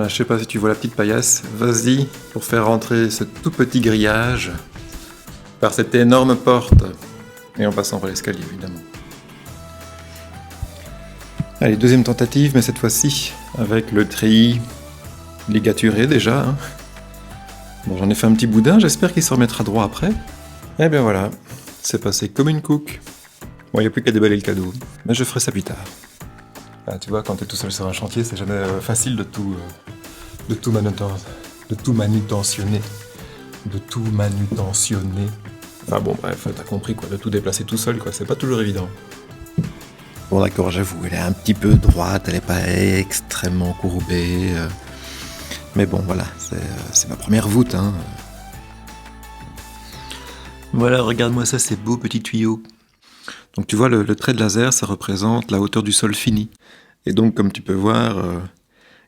Voilà, je sais pas si tu vois la petite paillasse. Vas-y pour faire rentrer ce tout petit grillage par cette énorme porte. Et en passant par l'escalier, évidemment. Allez, deuxième tentative, mais cette fois-ci avec le treillis ligaturé déjà. Hein. Bon, j'en ai fait un petit boudin, j'espère qu'il se remettra droit après. Et bien voilà, c'est passé comme une couque. Bon, il n'y a plus qu'à déballer le cadeau, mais je ferai ça plus tard. Ah, tu vois, quand t'es tout seul sur un chantier, c'est jamais facile de tout manutentionner. Enfin bon, bref, t'as compris quoi, de tout déplacer tout seul, quoi, c'est pas toujours évident. Bon d'accord, j'avoue, elle est un petit peu droite, elle est pas extrêmement courbée. Mais bon, voilà, c'est ma première voûte, hein. Voilà, regarde-moi ça, ces beaux petits tuyaux. Donc tu vois, le trait de laser, ça représente la hauteur du sol fini. Et donc, comme tu peux voir,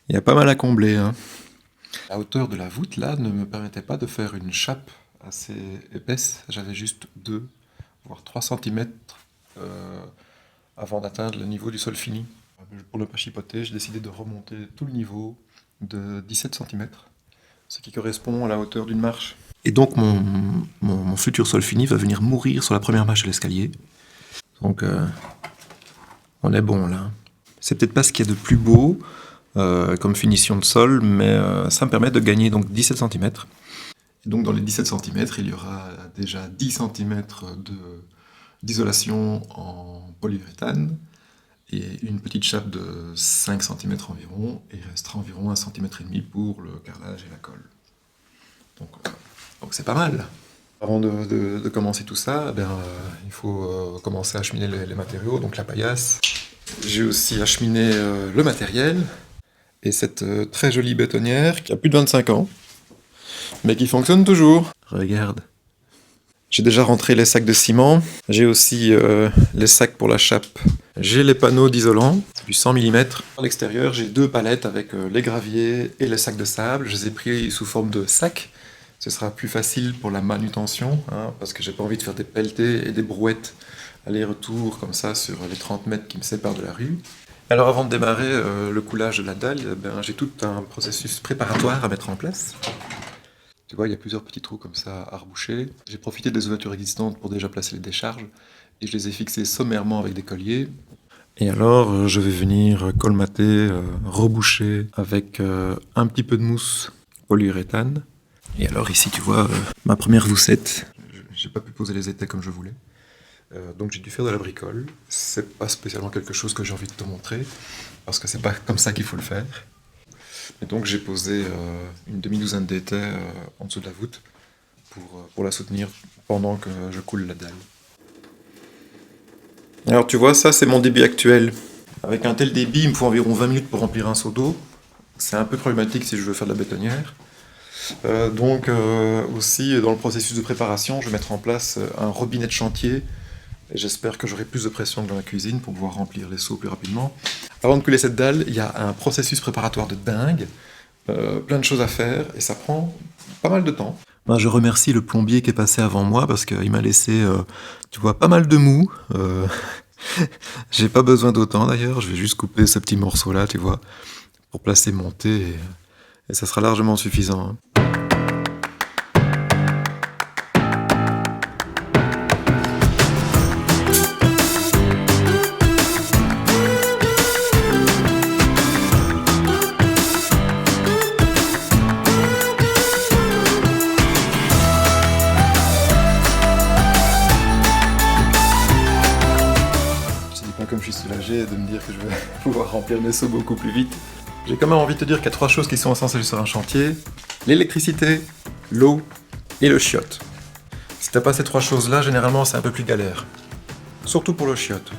il y a pas mal à combler, hein. La hauteur de la voûte, là, ne me permettait pas de faire une chape assez épaisse. J'avais juste 2, voire 3 cm avant d'atteindre le niveau du sol fini. Pour ne pas chipoter, j'ai décidé de remonter tout le niveau de 17 cm, ce qui correspond à la hauteur d'une marche. Et donc mon futur sol fini va venir mourir sur la première marche de l'escalier. Donc on est bon là. C'est peut-être pas ce qu'il y a de plus beau comme finition de sol, mais ça me permet de gagner donc 17 cm. Et donc dans les 17 cm, il y aura déjà 10 cm d'isolation en polyuréthane et une petite chape de 5 cm environ, et il restera environ 1,5 cm pour le carrelage et la colle. Donc c'est pas mal. Avant de commencer tout ça, il faut commencer à acheminer les matériaux, donc la paillasse. J'ai aussi acheminé le matériel, et cette très jolie bétonnière qui a plus de 25 ans, mais qui fonctionne toujours. Regarde. J'ai déjà rentré les sacs de ciment, j'ai aussi les sacs pour la chape. J'ai les panneaux d'isolant, c'est du 100 mm. À l'extérieur, j'ai 2 palettes avec les graviers et les sacs de sable. Je les ai pris sous forme de sacs. Ce sera plus facile pour la manutention, hein, parce que j'ai pas envie de faire des pelletés et des brouettes aller-retour comme ça sur les 30 mètres qui me séparent de la rue. Alors avant de démarrer le coulage de la dalle, j'ai tout un processus préparatoire à mettre en place. Tu vois, il y a plusieurs petits trous comme ça à reboucher. J'ai profité des ouvertures existantes pour déjà placer les décharges, et je les ai fixées sommairement avec des colliers. Et alors, je vais venir colmater, reboucher avec un petit peu de mousse polyuréthane. Et alors ici, tu vois, ma première voussette. J'ai pas pu poser les étais comme je voulais. Donc j'ai dû faire de la bricole. C'est pas spécialement quelque chose que j'ai envie de te montrer, parce que c'est pas comme ça qu'il faut le faire. Et donc j'ai posé une demi-douzaine d'étais en dessous de la voûte pour la soutenir pendant que je coule la dalle. Alors tu vois, ça c'est mon débit actuel. Avec un tel débit, il me faut environ 20 minutes pour remplir un seau d'eau. C'est un peu problématique si je veux faire de la bétonnière. Donc aussi dans le processus de préparation, je vais mettre en place un robinet de chantier. Et j'espère que j'aurai plus de pression que dans la cuisine pour pouvoir remplir les seaux plus rapidement. Avant de couler cette dalle, il y a un processus préparatoire de dingue, plein de choses à faire, et ça prend pas mal de temps. Ben, je remercie le plombier qui est passé avant moi, parce qu'il m'a laissé, tu vois, pas mal de mou. J'ai pas besoin d'autant d'ailleurs, je vais juste couper ce petit morceau-là, tu vois, pour placer mon thé, et ça sera largement suffisant. Hein. Comme je suis soulagé de me dire que je vais pouvoir remplir mes seaux beaucoup plus vite. J'ai quand même envie de te dire qu'il y a 3 choses qui sont essentielles sur un chantier: l'électricité, l'eau et le chiotte. Si t'as pas ces 3 choses-là, généralement c'est un peu plus galère. Surtout pour le chiotte.